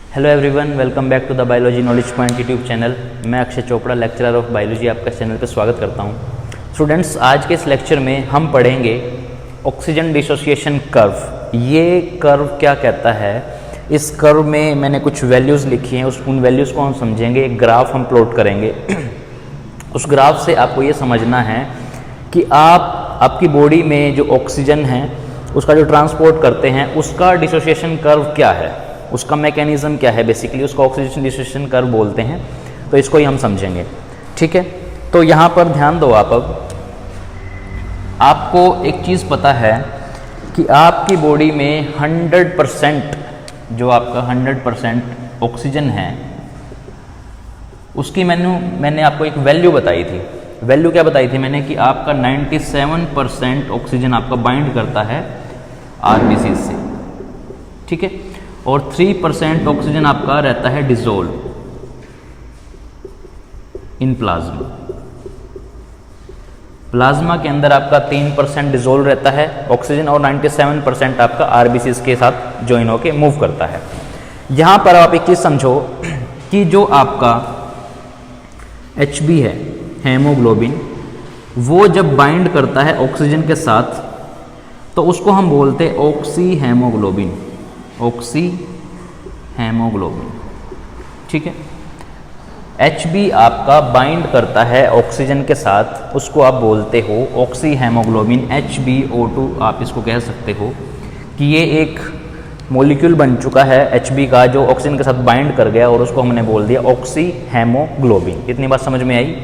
Hello everyone, welcome back to the biology knowledge point YouTube channel. मैं Akshay Chopra, lecturer of biology, आपका channel पर स्वागत करता हूं। स्टूडेंट्स, आज के इस लेक्चर में हम पढ़ेंगे ऑक्सीजन डिसोसिएशन कर्व। ये कर्व क्या कहता है? इस कर्व में मैंने कुछ वैल्यूज़ लिखी हैं, उन वैल्यूज़ को हम समझेंगे। एक ग्राफ हम प्लॉट करेंगे। उस ग्राफ से आपको ये समझना है कि आपकी बॉडी में जो ऑक्सीजन है उसका जो ट्रांसपोर्ट करते हैं उसका डिसोसिएशन कर्व क्या है, उसका मैकेनिज्म क्या है। बेसिकली उसका ऑक्सीजन डिसोसिएशन कर्व बोलते हैं। तो इसको ही हम समझेंगे, ठीक है। तो यहाँ पर ध्यान दो। अब आपको एक चीज़ पता है कि आपकी बॉडी में 100% जो आपका 100% ऑक्सीजन है उसकी मैंने आपको एक वैल्यू बताई थी। वैल्यू क्या बताई थी मैंने? कि आपका 97% ऑक्सीजन आपका बाइंड करता है आरबीसी से, ठीक है। और 3% ऑक्सीजन आपका रहता है डिसोल्व इन प्लाज्मा। प्लाज्मा के अंदर आपका 3% डिसोल्व रहता है ऑक्सीजन और 97% आपका आरबीसी के साथ ज्वाइन होके मूव करता है। यहां पर आप एक चीज समझो कि जो आपका HB है, हेमोग्लोबिन, वो जब बाइंड करता है ऑक्सीजन के साथ तो उसको हम बोलते हैं ऑक्सी हेमोग्लोबिन। ऑक्सी हेमोग्लोबिन, ठीक है। HB आपका बाइंड करता है ऑक्सीजन के साथ, उसको आप बोलते हो ऑक्सी हेमोग्लोबिन, HbO2 आप इसको कह सकते हो कि ये एक मॉलिक्यूल बन चुका है HB का जो ऑक्सीजन के साथ बाइंड कर गया और उसको हमने बोल दिया ऑक्सी हेमोग्लोबिन। इतनी बात समझ में आई?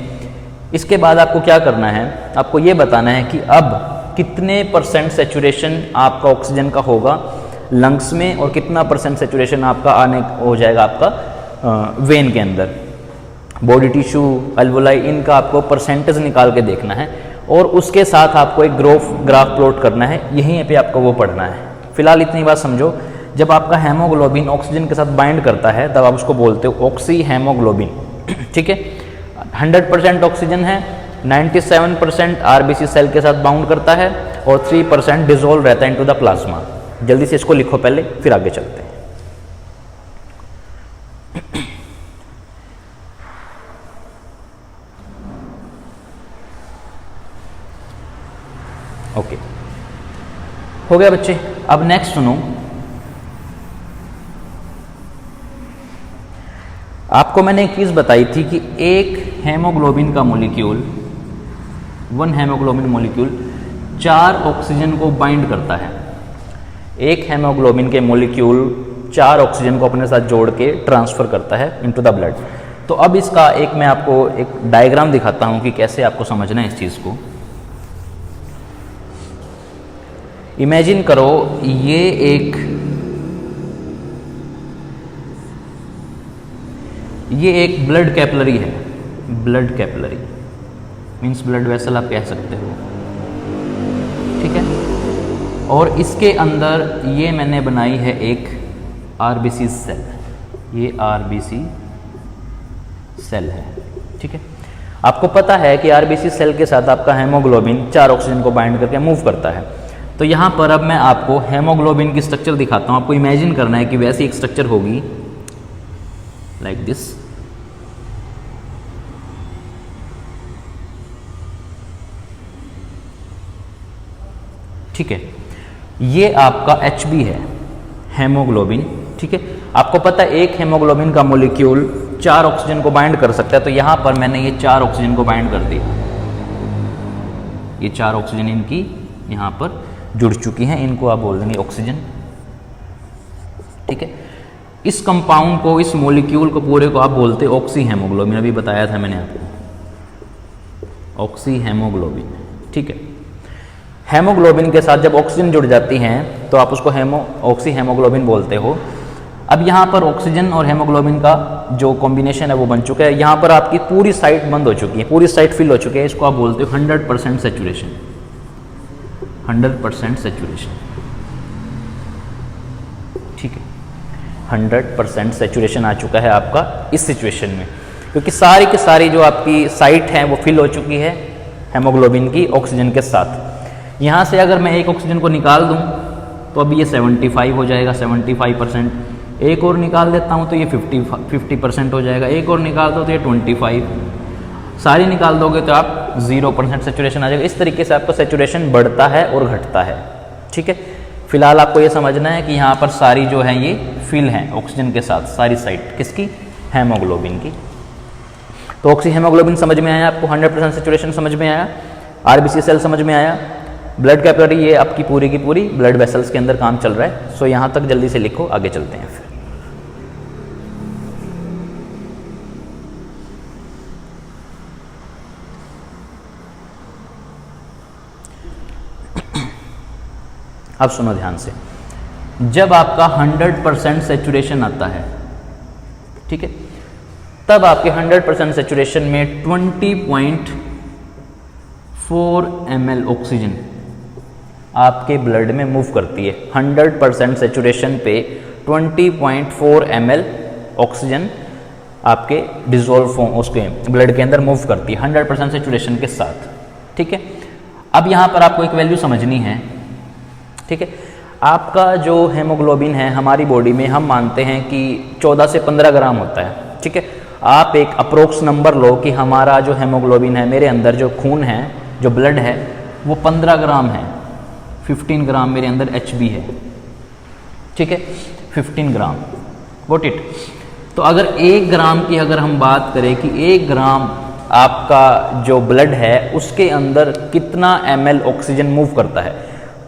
इसके बाद आपको क्या करना है? आपको ये बताना है कि अब कितने % सेचुरेशन आपका ऑक्सीजन का होगा लंग्स में और कितना % सेचुरेशन आपका आने हो जाएगा आपका वेन के अंदर। बॉडी टिश्यू, अल्वोलाई, इनका आपको परसेंटेज निकाल के देखना है और उसके साथ आपको एक ग्राफ प्लॉट करना है। यहीं पे आपको वो पढ़ना है। फिलहाल इतनी बात समझो, जब आपका हेमोग्लोबिन ऑक्सीजन के साथ बाइंड करता है तब आप उसको बोलते हो ऑक्सी हेमोग्लोबिन, ठीक है। 100% ऑक्सीजन है, 97% आरबीसी सेल के साथ बाउंड करता है और 3% डिसॉल्व रहता है इनटू द प्लाज्मा। जल्दी से इसको लिखो पहले, फिर आगे चलते हैं। ओके, हो गया बच्चे। अब नेक्स्ट सुनो, आपको मैंने एक चीज बताई थी कि एक हेमोग्लोबिन का मॉलिक्यूल, 1 हेमोग्लोबिन मॉलिक्यूल 4 ऑक्सीजन को बाइंड करता है। एक हेमोग्लोबिन के मॉलिक्यूल 4 ऑक्सीजन को अपने साथ जोड़ के ट्रांसफर करता है इनटू द ब्लड। तो अब इसका एक मैं आपको एक डायग्राम दिखाता हूं कि कैसे आपको समझना है इस चीज को। इमेजिन करो ये एक ब्लड कैपिलरी है। Blood capillary means blood vessel आप कह सकते हो, ठीक है। और इसके अंदर ये मैंने बनाई है एक आरबीसी सेल। ये आरबीसी सेल है, ठीक है। आपको पता है कि आरबीसी सेल के साथ आपका हेमोग्लोबिन 4 ऑक्सीजन को बाइंड करके मूव करता है। तो यहाँ पर अब मैं आपको हेमोग्लोबिन की स्ट्रक्चर दिखाता हूँ। आपको इमेजिन करना है कि वैसी एक स्ट्रक्चर होगी लाइक दिस, ठीक है। ये आपका HB है, हेमोग्लोबिन, ठीक है। आपको पता है एक हेमोग्लोबिन का मॉलिक्यूल 4 ऑक्सीजन को बाइंड कर सकता है। तो यहां पर मैंने ये 4 ऑक्सीजन को बाइंड कर दिया। ये 4 ऑक्सीजन इनकी यहां पर जुड़ चुकी हैं, इनको आप बोल देंगे ऑक्सीजन, ठीक है। इस कंपाउंड को, इस मॉलिक्यूल को पूरे को आप बोलते हैं ऑक्सी हेमोग्लोबिन। अभी बताया था मैंने आपको, ऑक्सी हेमोग्लोबिन, ठीक है। हेमोग्लोबिन के साथ जब ऑक्सीजन जुड़ जाती हैं तो आप उसको ऑक्सी हेमोग्लोबिन बोलते हो। अब यहाँ पर ऑक्सीजन और हेमोग्लोबिन का जो कॉम्बिनेशन है वो बन चुका है। यहाँ पर आपकी पूरी साइट बंद हो चुकी है, पूरी साइट फिल हो चुकी है। इसको आप बोलते हो 100% सेचुरेशन। 100% सेचुरेशन, ठीक है। 100% सेचुरेशन आ चुका है आपका इस सिचुएशन में, क्योंकि सारी की सारी जो आपकी साइट है वो फिल हो चुकी है हेमोग्लोबिन की ऑक्सीजन के साथ। यहाँ से अगर मैं एक ऑक्सीजन को निकाल दूँ तो अभी ये 75 हो जाएगा, 75%। एक और निकाल देता हूँ तो ये 50% हो जाएगा, एक और निकाल दो तो ये 25, सारी निकाल दोगे तो आप 0% सेचुरेशन आ जाएगा। इस तरीके से आपका सेचुरेशन बढ़ता है और घटता है। ठीक है, फिलहाल आपको ये समझना है कि यहाँ पर सारी जो है ये फिल हैं ऑक्सीजन के साथ, सारी साइट किसकी, हेमोग्लोबिन की। तो ऑक्सी हेमोग्लोबिन समझ में आया आपको, 100% सेचुरेशन समझ में आया, आरबीसी सेल समझ में आया, ब्लड कैपिलरी ये आपकी पूरी की पूरी ब्लड वेसल्स के अंदर काम चल रहा है। सो यहाँ तक जल्दी से लिखो, आगे चलते हैं फिर। अब सुनो ध्यान से, जब आपका 100% सेचुरेशन आता है, ठीक है, तब आपके 100% सेचुरेशन में 20.4 ml ऑक्सीजन आपके ब्लड में मूव करती है। 100% सेचुरेशन पे 20.4 ml ऑक्सीजन आपके डिजोल्व फॉर्म उसके ब्लड के अंदर मूव करती है 100% सेचुरेशन के साथ। ठीक है, अब यहाँ पर आपको एक वैल्यू समझनी है। ठीक है, आपका जो हेमोग्लोबिन है हमारी बॉडी में हम मानते हैं कि 14 से 15 ग्राम होता है। ठीक है, आप एक अप्रोक्स नंबर लो कि हमारा जो हेमोग्लोबिन है, मेरे अंदर जो खून है, जो ब्लड है, वो 15 ग्राम है। 15 ग्राम मेरे अंदर HB है। ठीक है, 15 ग्राम, गॉट इट। तो अगर 1 ग्राम की अगर हम बात करें कि 1 ग्राम आपका जो ब्लड है उसके अंदर कितना ml ऑक्सीजन मूव करता है,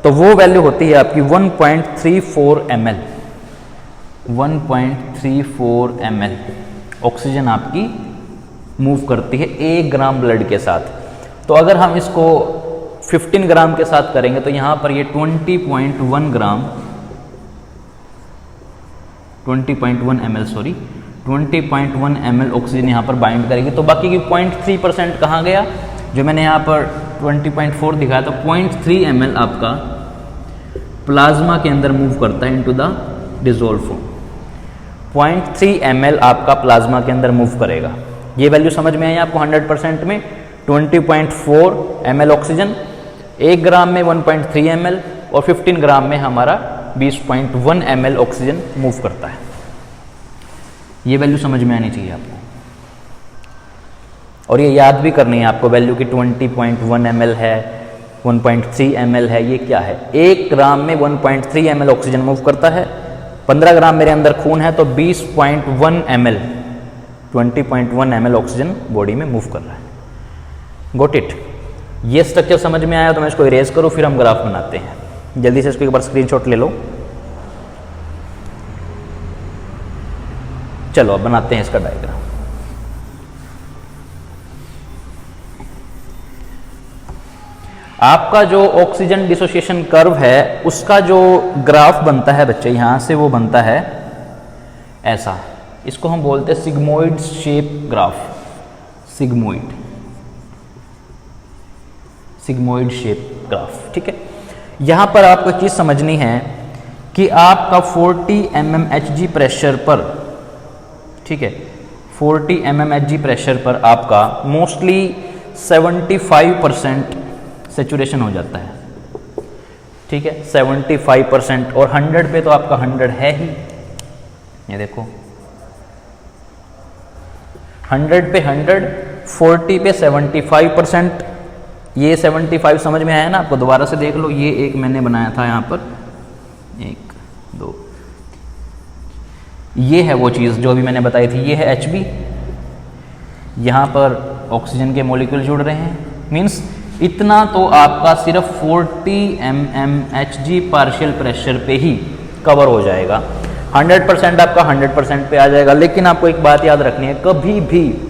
तो वो वैल्यू होती है आपकी 1.34 ml। 1.34 ml ऑक्सीजन आपकी मूव करती है 1 ग्राम ब्लड के साथ। तो अगर हम इसको 15 ग्राम के साथ करेंगे तो यहाँ पर ये 20.1 ग्राम 20.1 ml सॉरी 20.1 ml ऑक्सीजन यहाँ पर बाइंड करेगी। तो बाकी की 0.3% कहाँ गया, जो मैंने यहाँ पर 20.4 दिखाया, तो 0.3 ml आपका प्लाज्मा के अंदर मूव करता है into the dissolve form. 0.3 ml आपका प्लाज्मा के अंदर मूव करेगा। ये वैल्यू समझ में आई आपको 100% में 20.4 ml ऑक्सीजन, 1 ग्राम में 1.3 ml और 15 ग्राम में हमारा 20.1 ml ऑक्सीजन मूव करता है। ये वैल्यू समझ में आनी चाहिए आपको, और ये याद भी करनी है आपको वैल्यू की 20.1 ml है, 1.3 ml है, ये क्या है। 1 ग्राम में 1.3 ml ऑक्सीजन मूव करता है, 15 ग्राम मेरे अंदर खून है तो 20.1 ml 20.1 ml ऑक्सीजन बॉडी में मूव कर रहा है। Got it. ये स्ट्रक्चर समझ में आया तो मैं इसको इरेज करूँ, फिर हम ग्राफ बनाते हैं। जल्दी से इसको एक बार स्क्रीनशॉट ले लो। चलो अब बनाते हैं इसका डायग्राम। आपका जो ऑक्सीजन डिसोसिएशन कर्व है उसका जो ग्राफ बनता है बच्चे, यहां से वो बनता है ऐसा, इसको हम बोलते हैं sigmoid shape graph. Sigmoid shape graph. ठीक है, यहां पर आपको एक चीज समझनी है कि आपका 40 mmHg प्रेशर पर, ठीक है, 40 mmHg प्रेशर पर आपका मोस्टली 75% सेचुरेशन हो जाता है। ठीक है, 75%, और 100 पे तो आपका 100 है ही। ये देखो 100 पे 100, 40 पे 75%। ये 75 समझ में आया ना आपको, दोबारा से देख लो। ये एक मैंने बनाया था यहाँ पर, 1 2, ये है वो चीज़ जो भी मैंने बताई थी। ये है HB, यहाँ पर ऑक्सीजन के मॉलिक्यूल जुड़ रहे हैं, मीन्स इतना तो आपका सिर्फ 40 mmHg पार्शियल प्रेशर पे ही कवर हो जाएगा। 100% आपका 100% पे आ जाएगा। लेकिन आपको एक बात याद रखनी है, कभी भी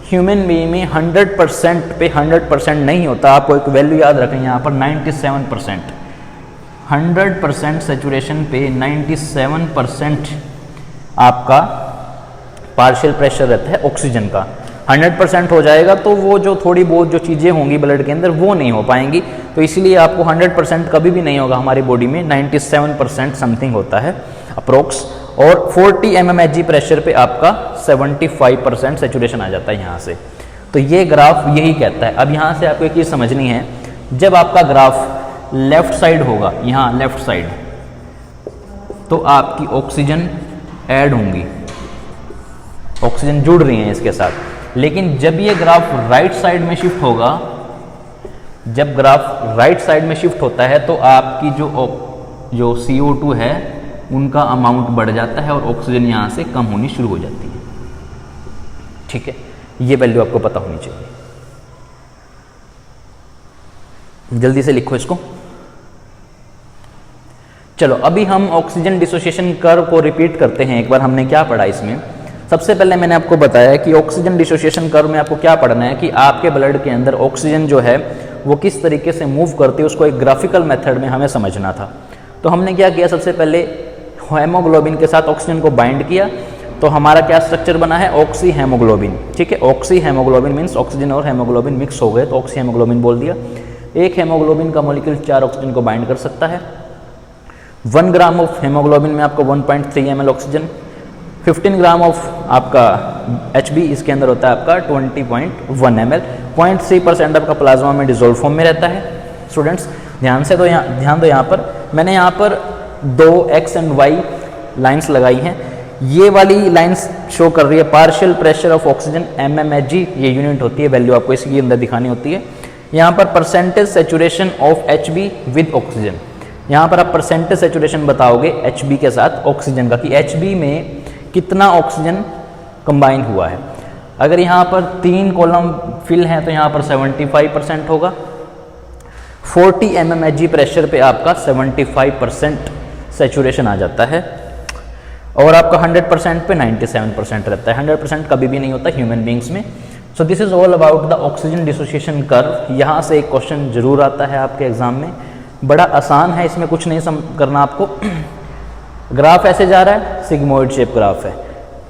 ह्यूमन बीइंग में 100% पे 100% नहीं होता। आपको एक वैल्यू याद रखनी है यहाँ पर 97%। 100% सेचुरेशन पे 97% आपका पार्शियल प्रेशर रहता है ऑक्सीजन का। 100% हो जाएगा तो वो जो थोड़ी बहुत जो चीज़ें होंगी ब्लड के अंदर वो नहीं हो पाएंगी। तो इसलिए आपको 100% कभी भी नहीं होगा हमारी बॉडी में, 97% समथिंग होता है अप्रोक्स। और 40 mmHg प्रेशर पे आपका 75% सेचुरेशन आ जाता है यहाँ से। तो ये ग्राफ यही कहता है। अब यहाँ से आपको एक चीज़ समझनी है, जब आपका ग्राफ लेफ्ट साइड होगा, यहाँ लेफ्ट साइड, तो आपकी ऑक्सीजन ऐड होंगी, ऑक्सीजन जुड़ रही हैं इसके साथ। लेकिन जब ये ग्राफ राइट साइड में शिफ्ट होगा, जब ग्राफ राइट साइड में शिफ्ट होता है तो आपकी जो CO2 है उनका अमाउंट बढ़ जाता है और ऑक्सीजन यहाँ से कम होनी शुरू हो जाती है। ठीक है, ये वैल्यू आपको पता होनी चाहिए। जल्दी से लिखो इसको। चलो अभी हम ऑक्सीजन डिसोसिएशन कर्व को रिपीट करते हैं। एक बार हमने क्या पढ़ा इसमें, सबसे पहले मैंने आपको बताया कि ऑक्सीजन डिसोसिएशन कर्व में आपको क्या पढ़ना है कि आपके ब्लड के अंदर ऑक्सीजन जो है वो किस तरीके से मूव करती है, उसको एक ग्राफिकल मेथड में हमें समझना था। तो हमने क्या किया, सबसे पहले हेमोग्लोबिन के साथ ऑक्सीजन को बाइंड किया, तो हमारा क्या स्ट्रक्चर बना है, ऑक्सी हेमोग्लोबिन। ठीक है, ऑक्सी हेमोग्लोबिन मीन्स ऑक्सीजन और हेमोग्लोबिन मिक्स हो गए तो ऑक्सी हेमोग्लोबिन बोल दिया। एक हेमोग्लोबिन का मॉलिक्यूल 4 ऑक्सीजन को बाइंड कर सकता है। 1 ग्राम ऑफ हेमोग्लोबिन में आपको 1.3 ml ऑक्सीजन, 15 ग्राम ऑफ आपका HB इसके अंदर होता है आपका 20.1 ml, 0.3% आपका प्लाज्मा में डिजोल्व फॉर्म में रहता है। स्टूडेंट्स ध्यान से, तो ध्यान दो, यहाँ पर मैंने यहाँ पर 2 X एंड Y लाइन्स लगाई हैं। ये वाली लाइन्स शो कर रही है partial pressure of oxygen, mmHg ये यूनिट होती है, वैल्यू आपको इसके अंदर दिखानी होती है। यहाँ पर percentage saturation of HB with oxygen, यहाँ पर आप परसेंटेज सेचुरेशन बताओगे HB के साथ ऑक्सीजन का कि HB में कितना ऑक्सीजन कंबाइन हुआ है। अगर यहाँ पर 3 कॉलम फिल हैं तो यहाँ पर 75% होगा। 40 mmHg प्रेशर पे आपका 75% सेचुरेशन आ जाता है और आपका 100% पे 97% रहता है। 100% कभी भी नहीं होता ह्यूमन बींग्स में। So this is all about the oxygen dissociation curve. यहाँ से एक क्वेश्चन जरूर आता है आपके एग्जाम में, बड़ा आसान है, इसमें कुछ नहीं करना आपको। ग्राफ ऐसे जा रहा है, सिग्मोइड शेप ग्राफ है,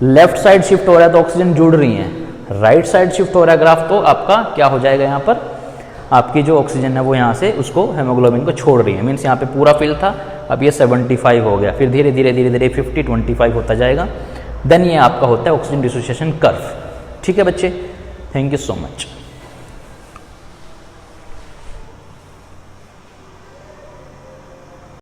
लेफ्ट साइड शिफ्ट हो रहा है तो ऑक्सीजन जुड़ रही है, राइट साइड शिफ्ट हो रहा है ग्राफ तो आपका क्या हो जाएगा, यहाँ पर आपकी जो ऑक्सीजन है वो यहाँ से उसको हेमोग्लोबिन को छोड़ रही है। मीन्स यहाँ पे पूरा फिल था, अब ये 75 हो गया, फिर धीरे धीरे धीरे धीरे 50 25 होता जाएगा। देन ये आपका होता है ऑक्सीजन डिसोसिएशन कर्व। ठीक है बच्चे, थैंक यू सो मच।